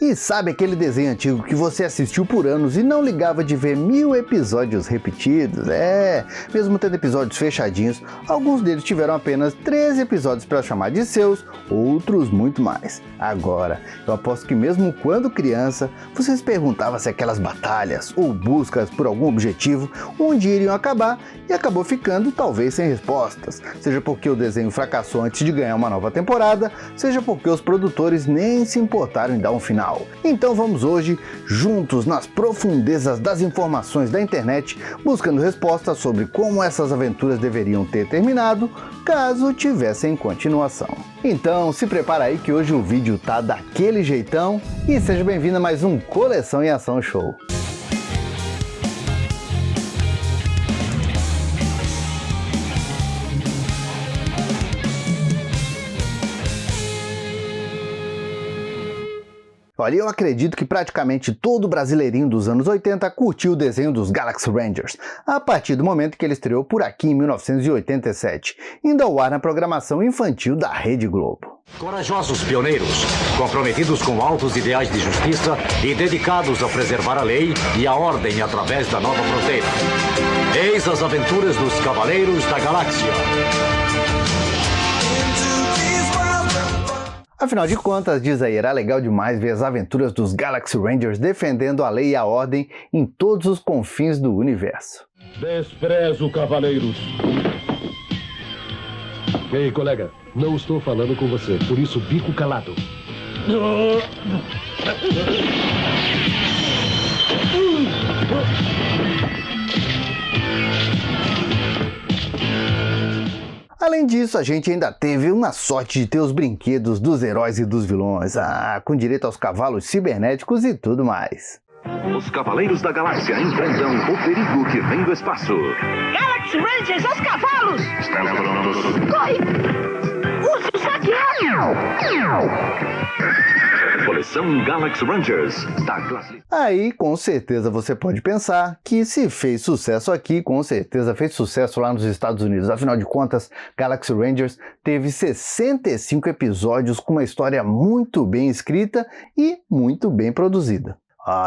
E sabe aquele desenho antigo que você assistiu por anos e não ligava de ver 1000 episódios repetidos? Mesmo tendo episódios fechadinhos, alguns deles tiveram apenas 13 episódios para chamar de seus, outros muito mais. Agora, eu aposto que mesmo quando criança, você se perguntava se aquelas batalhas ou buscas por algum objetivo um dia iriam acabar e acabou ficando talvez sem respostas, seja porque o desenho fracassou antes de ganhar uma nova temporada, seja porque os produtores nem se importaram em dar um final. Então vamos hoje, juntos nas profundezas das informações da internet, buscando respostas sobre como essas aventuras deveriam ter terminado, caso tivessem continuação. Então se prepara aí que hoje o vídeo tá daquele jeitão e seja bem-vindo a mais um Coleção em Ação Show. Olha, eu acredito que praticamente todo brasileirinho dos anos 80 curtiu o desenho dos Galaxy Rangers, a partir do momento que ele estreou por aqui em 1987, indo ao ar na programação infantil da Rede Globo. Corajosos pioneiros, comprometidos com altos ideais de justiça e dedicados a preservar a lei e a ordem através da nova fronteira. Eis as aventuras dos Cavaleiros da Galáxia. Afinal de contas, diz aí, era legal demais ver as aventuras dos Galaxy Rangers defendendo a lei e a ordem em todos os confins do universo. Desprezo, cavaleiros. Ei, colega, não estou falando com você, por isso bico calado. Além disso, a gente ainda teve uma sorte de ter os brinquedos dos heróis e dos vilões, com direito aos cavalos cibernéticos e tudo mais. Os Cavaleiros da Galáxia enfrentam o perigo que vem do espaço. Galaxy Rangers, aos cavalos! Estão prontos? Corre! Use o saqueiro! Coleção Galaxy Rangers da Classe. Aí, com certeza você pode pensar que se fez sucesso aqui, com certeza fez sucesso lá nos Estados Unidos. Afinal de contas, Galaxy Rangers teve 65 episódios com uma história muito bem escrita e muito bem produzida.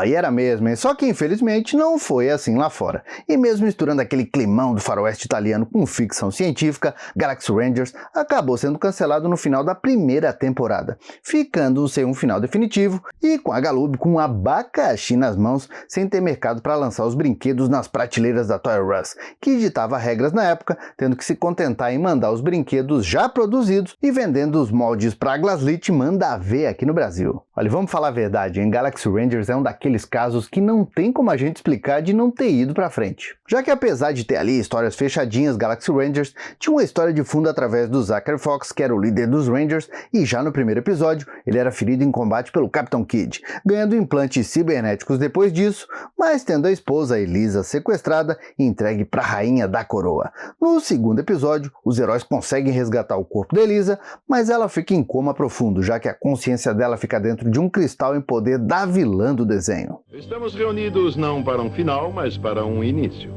E era mesmo, hein? Só que infelizmente não foi assim lá fora. E mesmo misturando aquele climão do faroeste italiano com ficção científica, Galaxy Rangers acabou sendo cancelado no final da primeira temporada, ficando sem um final definitivo e com a Galoob com um abacaxi nas mãos, sem ter mercado para lançar os brinquedos nas prateleiras da Toys R Us, que ditava regras na época, tendo que se contentar em mandar os brinquedos já produzidos e vendendo os moldes para a Glaslit manda ver aqui no Brasil. Olha, vamos falar a verdade, hein? Galaxy Rangers é um daqueles casos que não tem como a gente explicar de não ter ido pra frente. Já que apesar de ter ali histórias fechadinhas, Galaxy Rangers tinha uma história de fundo através do Zachary Fox, que era o líder dos Rangers, e já no primeiro episódio ele era ferido em combate pelo Capitão Kidd, ganhando implantes cibernéticos depois disso, mas tendo a esposa Elisa sequestrada e entregue pra Rainha da Coroa. No segundo episódio, os heróis conseguem resgatar o corpo da Elisa, mas ela fica em coma profundo, já que a consciência dela fica dentro de um cristal em poder da vilã do desenho. Estamos reunidos não para um final, mas para um início.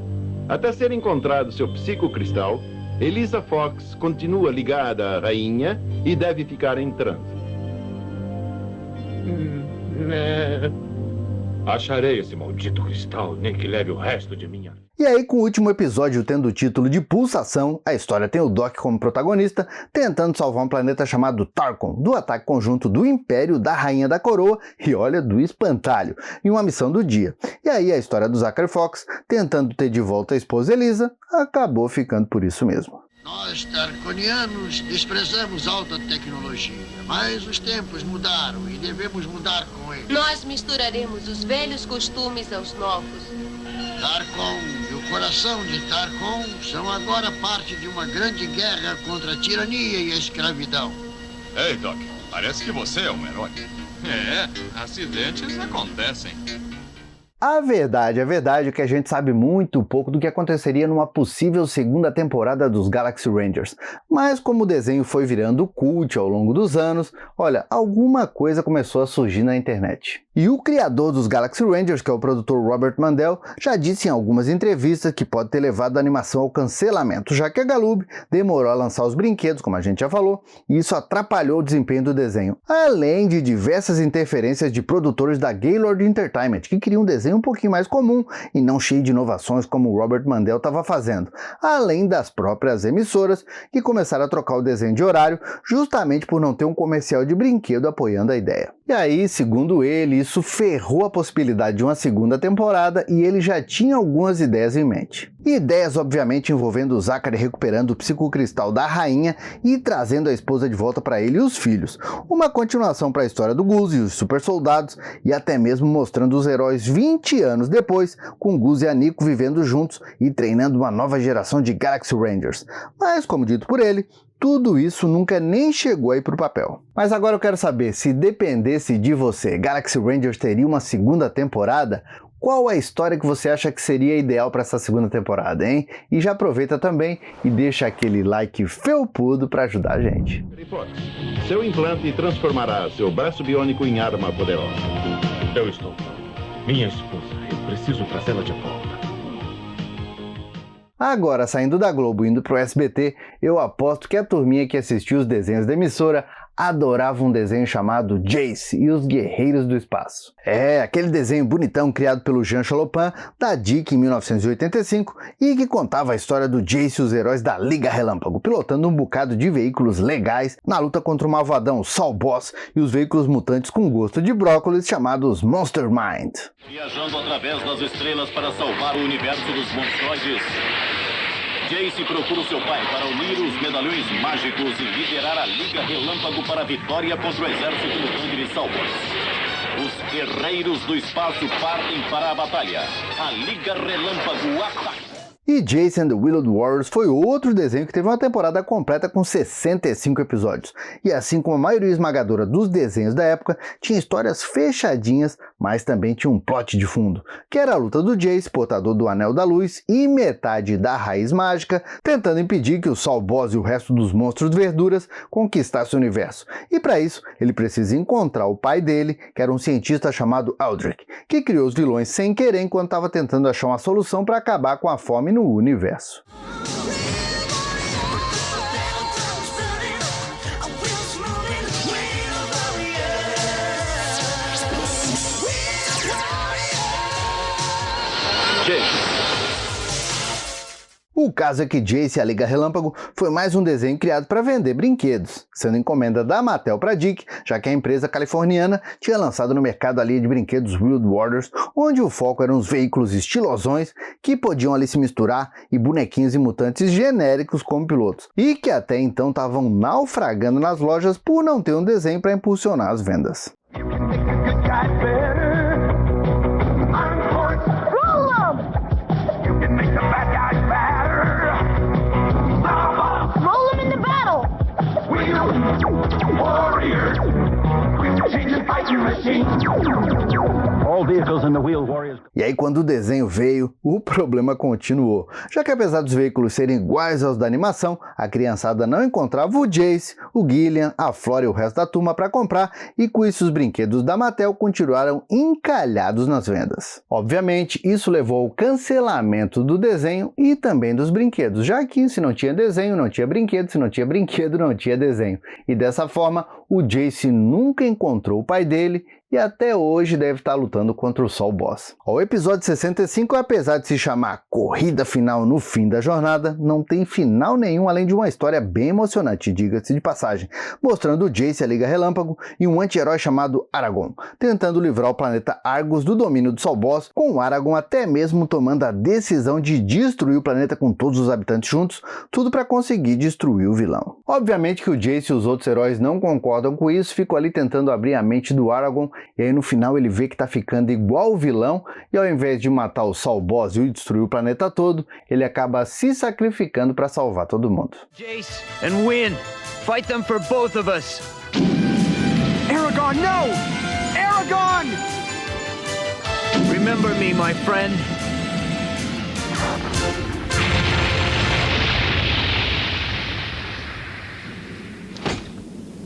Até ser encontrado seu psicocristal, Elisa Fox continua ligada à rainha e deve ficar em transe. Acharei esse maldito cristal, nem que leve o resto de minha... E aí, com o último episódio tendo o título de Pulsação, a história tem o Doc como protagonista, tentando salvar um planeta chamado Tarkon, do ataque conjunto do Império, da Rainha da Coroa e, olha, do Espantalho, em uma missão do dia. E aí a história do Zachary Fox, tentando ter de volta a esposa Elisa, acabou ficando por isso mesmo. Nós, tarconianos, desprezamos alta tecnologia, mas os tempos mudaram e devemos mudar com eles. Nós misturaremos os velhos costumes aos novos. Tarkon e o coração de Tarkon são agora parte de uma grande guerra contra a tirania e a escravidão. Ei, Doc, parece que você é um herói. Acidentes acontecem. A verdade é que a gente sabe muito pouco do que aconteceria numa possível segunda temporada dos Galaxy Rangers, mas como o desenho foi virando cult ao longo dos anos, olha, alguma coisa começou a surgir na internet. E o criador dos Galaxy Rangers, que é o produtor Robert Mandel, já disse em algumas entrevistas que pode ter levado a animação ao cancelamento, já que a Galoob demorou a lançar os brinquedos, como a gente já falou, e isso atrapalhou o desempenho do desenho, além de diversas interferências de produtores da Gaylord Entertainment, que queriam um desenho um pouquinho mais comum e não cheio de inovações como o Robert Mandel estava fazendo, além das próprias emissoras, que começaram a trocar o desenho de horário justamente por não ter um comercial de brinquedo apoiando a ideia. E aí, segundo ele, isso ferrou a possibilidade de uma segunda temporada e ele já tinha algumas ideias em mente. Ideias, obviamente, envolvendo o Zachary recuperando o psicocristal da rainha e trazendo a esposa de volta para ele e os filhos. Uma continuação para a história do Goose e os super soldados e até mesmo mostrando os heróis 20 anos depois, com Goose e a Nico vivendo juntos e treinando uma nova geração de Galaxy Rangers. Mas, como dito por ele, tudo isso nunca nem chegou aí pro papel. Mas agora eu quero saber, se dependesse de você, Galaxy Rangers teria uma segunda temporada? Qual a história que você acha que seria ideal para essa segunda temporada, hein? E já aproveita também e deixa aquele like felpudo para ajudar a gente. Fox, seu implante transformará seu braço biônico em arma poderosa. Eu estou. Minha esposa, eu preciso trazê-la de volta. Agora, saindo da Globo e indo pro SBT, eu aposto que a turminha que assistiu os desenhos da emissora adorava um desenho chamado Jace e os Guerreiros do Espaço. É, aquele desenho bonitão criado pelo Jean Chalopin, da DIC em 1985, e que contava a história do Jace e os heróis da Liga Relâmpago, pilotando um bocado de veículos legais na luta contra o malvadão Saul Boss e os veículos mutantes com gosto de brócolis chamados Monster Mind. Viajando através das estrelas para salvar o universo dos monstróides, Jace procura o seu pai para unir os medalhões mágicos e liderar a Liga Relâmpago para a vitória contra o exército mutante de Saul Boss. Os Guerreiros do Espaço partem para a batalha. A Liga Relâmpago ataca. E Jace and the Willowed Warriors foi outro desenho que teve uma temporada completa com 65 episódios. E assim como a maioria esmagadora dos desenhos da época, tinha histórias fechadinhas, mas também tinha um plot de fundo, que era a luta do Jace, portador do Anel da Luz e metade da Raiz Mágica, tentando impedir que o Saul Boss e o resto dos monstros verduras conquistassem o universo. E para isso, ele precisa encontrar o pai dele, que era um cientista chamado Aldrich, que criou os vilões sem querer enquanto estava tentando achar uma solução para acabar com a fome no universo. O caso é que Jace e a Liga Relâmpago foi mais um desenho criado para vender brinquedos, sendo encomenda da Mattel para DIC, já que a empresa californiana tinha lançado no mercado a linha de brinquedos Willowed Warriors, onde o foco eram os veículos estilosões que podiam ali se misturar e bonequinhos e mutantes genéricos como pilotos, e que até então estavam naufragando nas lojas por não ter um desenho para impulsionar as vendas. E aí quando o desenho veio, o problema continuou, já que apesar dos veículos serem iguais aos da animação, a criançada não encontrava o Jace, o Gillian, a Flora e o resto da turma para comprar, e com isso os brinquedos da Mattel continuaram encalhados nas vendas. Obviamente, isso levou ao cancelamento do desenho e também dos brinquedos, já que se não tinha desenho, não tinha brinquedo, se não tinha brinquedo, não tinha desenho. E dessa forma, o Jace nunca encontrou o pai dele e até hoje deve estar lutando contra o Saul Boss. O episódio 65, apesar de se chamar Corrida Final no Fim da Jornada, não tem final nenhum além de uma história bem emocionante, diga-se de passagem, mostrando o Jace, a Liga Relâmpago e um anti-herói chamado Aragorn, tentando livrar o planeta Argus do domínio do Saul Boss, com o Aragorn até mesmo tomando a decisão de destruir o planeta com todos os habitantes juntos, tudo para conseguir destruir o vilão. Obviamente que o Jace e os outros heróis não concordam com isso, ficam ali tentando abrir a mente do Aragorn, e aí no final ele vê que tá ficando igual o vilão, e ao invés de matar o Saul Boss e destruir o planeta todo, ele acaba se sacrificando para salvar todo mundo. Jace and win. Fight them for both of us. Aragorn, no! Aragorn! Remember me, my friend.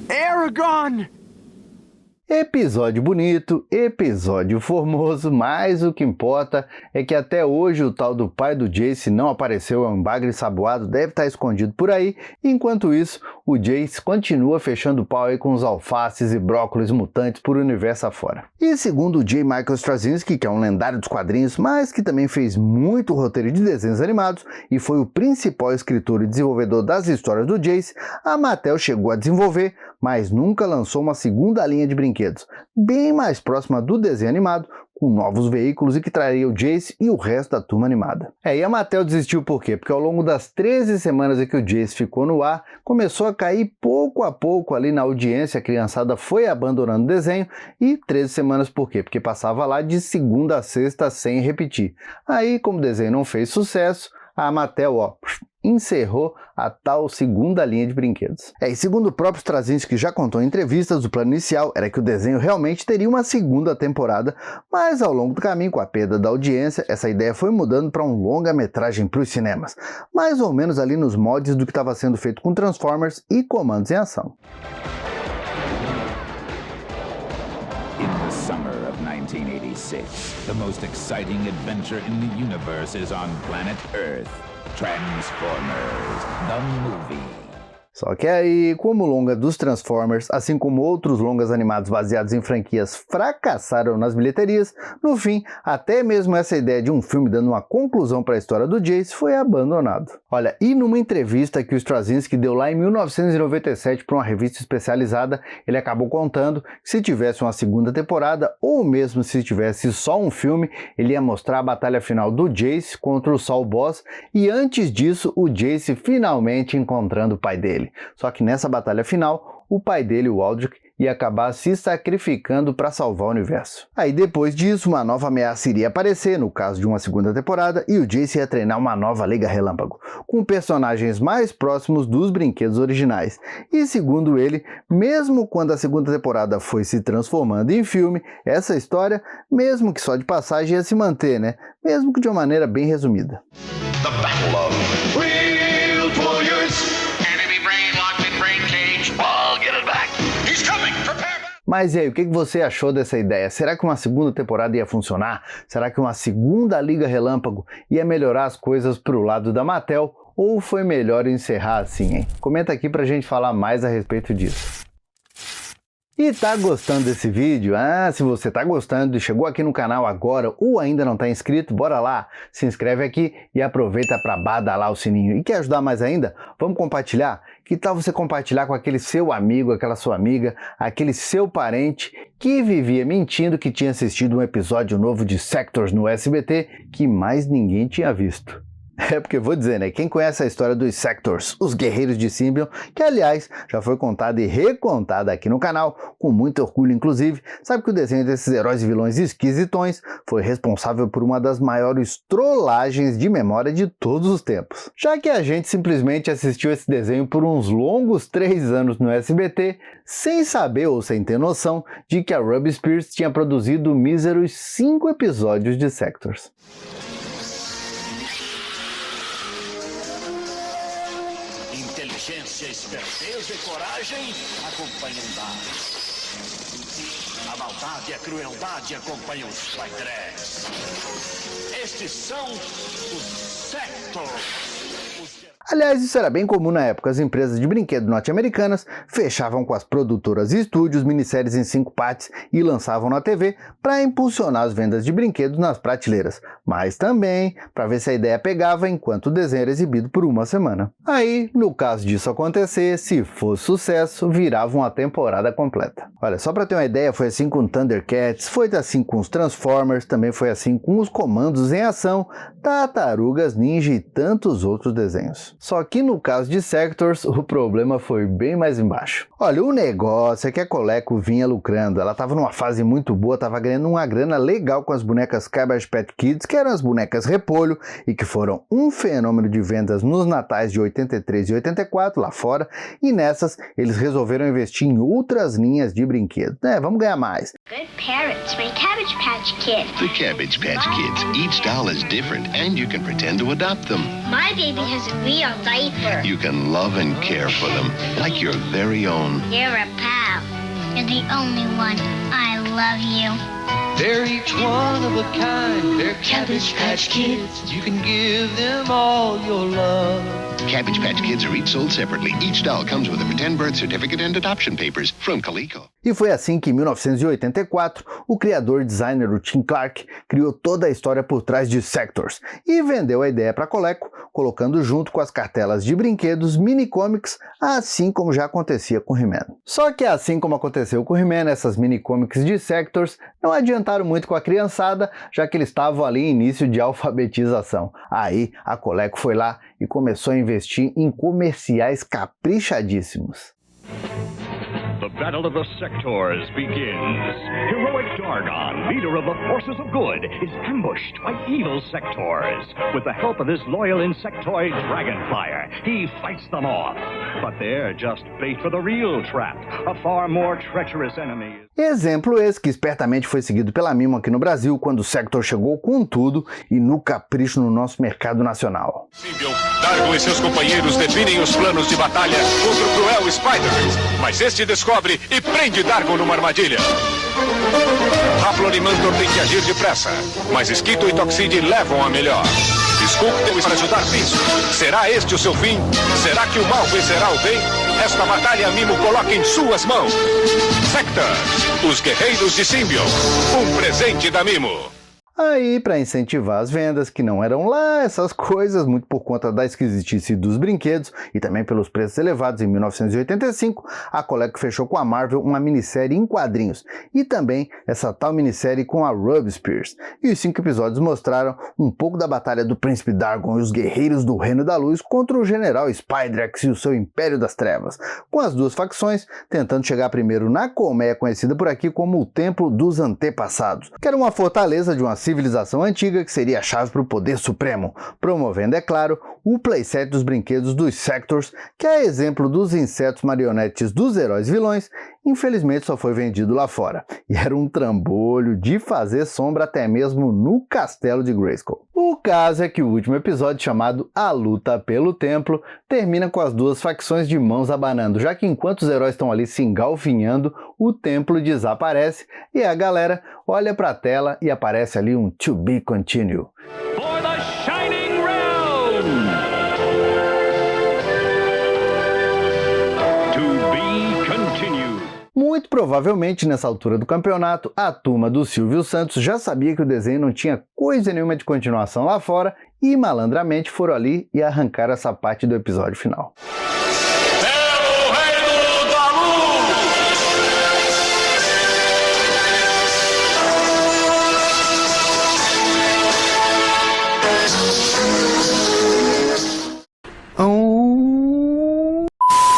Aragorn! Episódio bonito, episódio formoso, mas o que importa é que até hoje o tal do pai do Jace não apareceu, é um bagre saboado, deve estar escondido por aí. Enquanto isso, o Jace continua fechando o pau aí com os alfaces e brócolis mutantes por universo afora. E segundo o J. Michael Straczynski, que é um lendário dos quadrinhos, mas que também fez muito roteiro de desenhos animados e foi o principal escritor e desenvolvedor das histórias do Jace, a Mattel chegou a desenvolver, mas nunca lançou uma segunda linha de brinquedos, bem mais próxima do desenho animado, com novos veículos e que traria o Jace e o resto da turma animada. E a Mattel desistiu por quê? Porque ao longo das 13 semanas em que o Jace ficou no ar, começou a cair pouco a pouco ali na audiência, a criançada foi abandonando o desenho, e 13 semanas por quê? Porque passava lá de segunda a sexta sem repetir. Aí, como o desenho não fez sucesso, a Mattel, encerrou a tal segunda linha de brinquedos. E segundo o próprio Straczynski, que já contou em entrevistas, o plano inicial era que o desenho realmente teria uma segunda temporada, mas ao longo do caminho, com a perda da audiência, essa ideia foi mudando para um longa-metragem para os cinemas, mais ou menos ali nos moldes do que estava sendo feito com Transformers e Comandos em Ação. In the summer of 1986, the most exciting adventure in the universe is on planet Earth. Transformers, the movie. Só que aí, como o longa dos Transformers, assim como outros longas animados baseados em franquias fracassaram nas bilheterias, no fim, até mesmo essa ideia de um filme dando uma conclusão para a história do Jace foi abandonado. Olha, e numa entrevista que o Straczynski deu lá em 1997 para uma revista especializada, ele acabou contando que se tivesse uma segunda temporada, ou mesmo se tivesse só um filme, ele ia mostrar a batalha final do Jace contra o Saul Boss, e antes disso, o Jace finalmente encontrando o pai dele. Só que nessa batalha final, o pai dele, o Aldrich, ia acabar se sacrificando para salvar o universo. Aí depois disso, uma nova ameaça iria aparecer, no caso de uma segunda temporada, e o Jace ia treinar uma nova Liga Relâmpago, com personagens mais próximos dos brinquedos originais. E segundo ele, mesmo quando a segunda temporada foi se transformando em filme, essa história, mesmo que só de passagem, ia se manter, né? Mesmo que de uma maneira bem resumida. The Battle of Real Warriors. Mas e aí, o que você achou dessa ideia? Será que uma segunda temporada ia funcionar? Será que uma segunda Liga Relâmpago ia melhorar as coisas pro lado da Mattel? Ou foi melhor encerrar assim, hein? Comenta aqui pra gente falar mais a respeito disso. E tá gostando desse vídeo? Se você tá gostando e chegou aqui no canal agora ou ainda não tá inscrito, bora lá, se inscreve aqui e aproveita para badalar o sininho. E quer ajudar mais ainda? Vamos compartilhar? Que tal você compartilhar com aquele seu amigo, aquela sua amiga, aquele seu parente que vivia mentindo que tinha assistido um episódio novo de Sectors no SBT que mais ninguém tinha visto? É porque vou dizer, né? Quem conhece a história dos Sectors, os guerreiros de Symbion, que aliás já foi contada e recontada aqui no canal, com muito orgulho inclusive, sabe que o desenho desses heróis e vilões esquisitões foi responsável por uma das maiores trollagens de memória de todos os tempos. Já que a gente simplesmente assistiu esse desenho por uns longos 3 anos no SBT, sem saber ou sem ter noção de que a Ruby Spears tinha produzido míseros 5 episódios de Sectors. Inteligência, esperteza e coragem acompanham dados. A maldade e a crueldade acompanham os Spydrex. Estes são os Sectors. Aliás, isso era bem comum na época. As empresas de brinquedo norte-americanas fechavam com as produtoras e estúdios minisséries em 5 partes e lançavam na TV para impulsionar as vendas de brinquedos nas prateleiras, mas também para ver se a ideia pegava enquanto o desenho era exibido por uma semana. Aí, no caso disso acontecer, se fosse sucesso, virava uma temporada completa. Olha, só para ter uma ideia, foi assim com Thundercats, foi assim com os Transformers, também foi assim com os Comandos em Ação, Tartarugas Ninja e tantos outros desenhos. Só que no caso de Sectors, o problema foi bem mais embaixo. Olha, o negócio é que a Coleco vinha lucrando, ela estava numa fase muito boa, estava ganhando uma grana legal com as bonecas Cabbage Patch Kids, que eram as bonecas repolho e que foram um fenômeno de vendas nos natais de 83 e 84 lá fora, e nessas eles resolveram investir em outras linhas de brinquedos. Vamos ganhar mais. Good parents make Cabbage Patch Kids. The Cabbage Patch Kids. Each doll is different and you can pretend to adopt them. My baby has a real diaper. You can love and care for them like your very own. You're a pal. You're the only one. I love you. They're each one of a kind. They're Cabbage Patch Kids. You can give them all your love. Cabbage Patch Kids are each sold separately. Each doll comes with a pretend birth certificate and adoption papers from Coleco. E foi assim que, em 1984, o criador e designer Tim Clark criou toda a história por trás de Sectors e vendeu a ideia para a Coleco, colocando junto com as cartelas de brinquedos mini-comics, assim como já acontecia com He-Man. Só que assim como aconteceu com He-Man, essas mini-comics de Sectors não adiantaram muito com a criançada, já que eles estavam ali em início de alfabetização. Aí a Coleco foi lá e começou a investir em comerciais caprichadíssimos. The Battle of the Sectors begins. Heroic Dargon, leader of the forces of good, is ambushed by evil Sectors. With the help of his loyal insectoid Dragonflyer, he fights them off. But they're just bait for the real trap, a far more treacherous enemy. Exemplo esse que espertamente foi seguido pela Mimo aqui no Brasil, quando o Sector chegou com tudo e no capricho no nosso mercado nacional. Symbion, Dargon e seus companheiros definem os planos de batalha contra o cruel Spider, mas este descobre e prende Dargon numa armadilha. Haplon e Mantor têm que agir depressa, mas Skittle e Toxide levam a melhor. Sculptor para ajudar nisso. Será este o seu fim? Será que o mal vencerá o bem? Esta batalha a Mimo coloca em suas mãos. Sector, os guerreiros de Symbion, um presente da Mimo. Aí, para incentivar as vendas, que não eram lá essas coisas, muito por conta da esquisitice dos brinquedos e também pelos preços elevados, em 1985, a Coleco fechou com a Marvel uma minissérie em quadrinhos e também essa tal minissérie com a Ruby Spears. E os 5 episódios mostraram um pouco da batalha do Príncipe Dargon e os guerreiros do Reino da Luz contra o General Spidrax e o seu Império das Trevas, com as duas facções tentando chegar primeiro na colmeia conhecida por aqui como o Templo dos Antepassados, que era uma fortaleza de uma civilização antiga que seria a chave para o poder supremo, promovendo, é claro, o playset dos brinquedos dos Sectors, que a exemplo dos insetos marionetes dos heróis vilões, infelizmente só foi vendido lá fora, e era um trambolho de fazer sombra até mesmo no castelo de Grayskull. O caso é que o último episódio, chamado A Luta pelo Templo, termina com as duas facções de mãos abanando, já que enquanto os heróis estão ali se engalfinhando, o templo desaparece e a galera olha para a tela e aparece ali um To Be Continue. For the Shining Realm! To be continued. Muito provavelmente, nessa altura do campeonato, a turma do Silvio Santos já sabia que o desenho não tinha coisa nenhuma de continuação lá fora e malandramente foram ali e arrancaram essa parte do episódio final.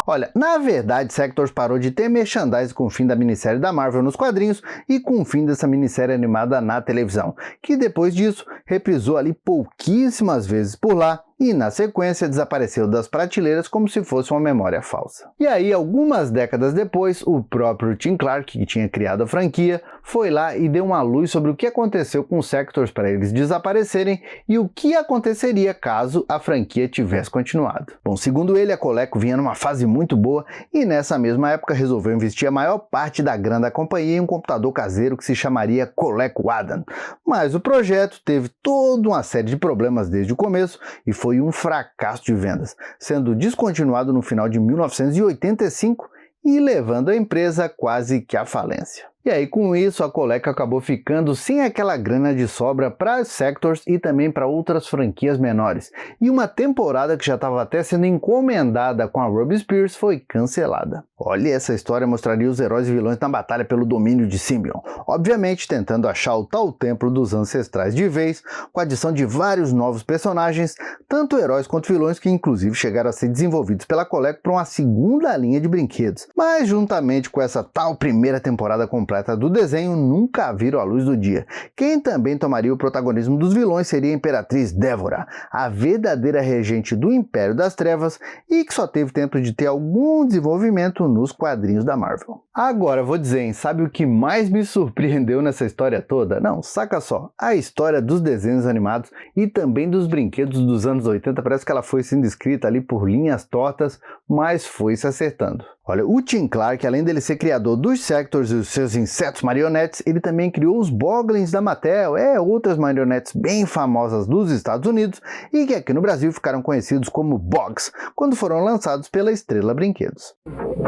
Olha, na verdade, Sectors parou de ter merchandising com o fim da minissérie da Marvel nos quadrinhos e com o fim dessa minissérie animada na televisão, que depois disso reprisou ali pouquíssimas vezes por lá e na sequência desapareceu das prateleiras como se fosse uma memória falsa. E aí, algumas décadas depois, o próprio Tim Clark, que tinha criado a franquia, foi lá e deu uma luz sobre o que aconteceu com os Sectors para eles desaparecerem e o que aconteceria caso a franquia tivesse continuado. Bom, segundo ele, a Coleco vinha numa fase muito boa e nessa mesma época resolveu investir a maior parte da grana da companhia em um computador caseiro que se chamaria Coleco Adam. Mas o projeto teve toda uma série de problemas desde o começo e foi um fracasso de vendas, sendo descontinuado no final de 1985 e levando a empresa quase que à falência. E aí, com isso, a Coleco acabou ficando sem aquela grana de sobra para as Sectors e também para outras franquias menores. E uma temporada que já estava até sendo encomendada com a Ruby Spears foi cancelada. Olha, essa história mostraria os heróis e vilões na batalha pelo domínio de Symbion, obviamente tentando achar o tal templo dos ancestrais de vez, com a adição de vários novos personagens, tanto heróis quanto vilões que inclusive chegaram a ser desenvolvidos pela Coleco para uma segunda linha de brinquedos. Mas juntamente com essa tal primeira temporada completa do desenho, nunca viram a luz do dia. Quem também tomaria o protagonismo dos vilões seria a Imperatriz Débora, a verdadeira regente do Império das Trevas e que só teve tempo de ter algum desenvolvimento nos quadrinhos da Marvel. Agora vou dizer, hein, sabe o que mais me surpreendeu nessa história toda? Não, saca só, a história dos desenhos animados e também dos brinquedos dos anos 80 parece que ela foi sendo escrita ali por linhas tortas, mas foi se acertando. Olha, o Tim Clark, além dele ser criador dos Sectors e os seus insetos marionetes, ele também criou os Boglins da Mattel, outras marionetes bem famosas dos Estados Unidos e que aqui no Brasil ficaram conhecidos como Bogs, quando foram lançados pela Estrela Brinquedos.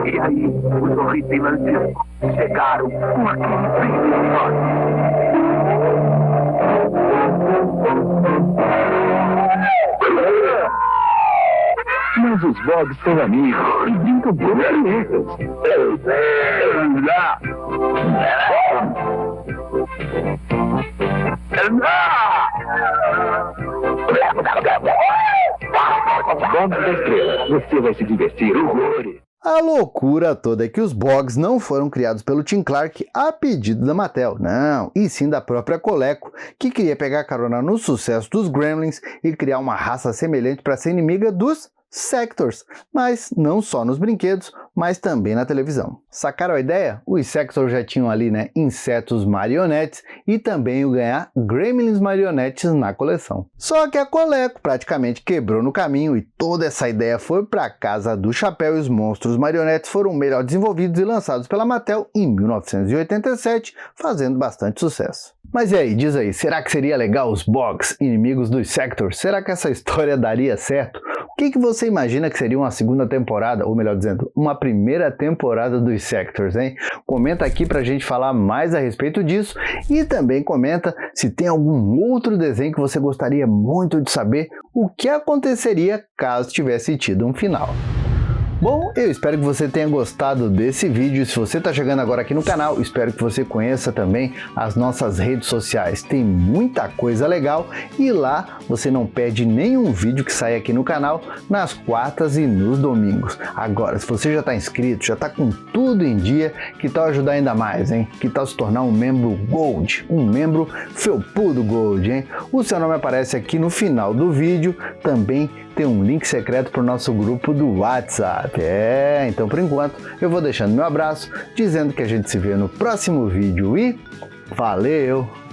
E aí, os horripilantes chegaram com aquele brilho. Mas os Bogs são amigos e brincam como crianças. Bogs da Estrela, você vai se divertir horrores. A loucura toda é que os Bogs não foram criados pelo Tim Clark a pedido da Mattel, não, e sim da própria Coleco, que queria pegar carona no sucesso dos Gremlins e criar uma raça semelhante para ser inimiga dos Sectors, mas não só nos brinquedos, mas também na televisão. Sacaram a ideia? Os Sectors já tinham ali, insetos marionetes e também iam ganhar Gremlins marionetes na coleção. Só que a Coleco praticamente quebrou no caminho e toda essa ideia foi para casa do chapéu e os monstros marionetes foram melhor desenvolvidos e lançados pela Mattel em 1987, fazendo bastante sucesso. Mas e aí, diz aí, será que seria legal os Bogs, inimigos dos Sectors? Será que essa história daria certo? O que você imagina que seria uma segunda temporada, ou melhor dizendo, uma primeira temporada dos Sectors, hein? Comenta aqui pra gente falar mais a respeito disso e também comenta se tem algum outro desenho que você gostaria muito de saber o que aconteceria caso tivesse tido um final. Bom, eu espero que você tenha gostado desse vídeo. Se você está chegando agora aqui no canal, espero que você conheça também as nossas redes sociais. Tem muita coisa legal e lá você não perde nenhum vídeo que sai aqui no canal nas quartas e nos domingos. Agora, se você já está inscrito, já está com tudo em dia, que tal ajudar ainda mais, hein? Que tal se tornar um membro Gold, um membro felpudo Gold, hein? O seu nome aparece aqui no final do vídeo, também tem um link secreto para o nosso grupo do WhatsApp. Então por enquanto eu vou deixando meu abraço, dizendo que a gente se vê no próximo vídeo e valeu!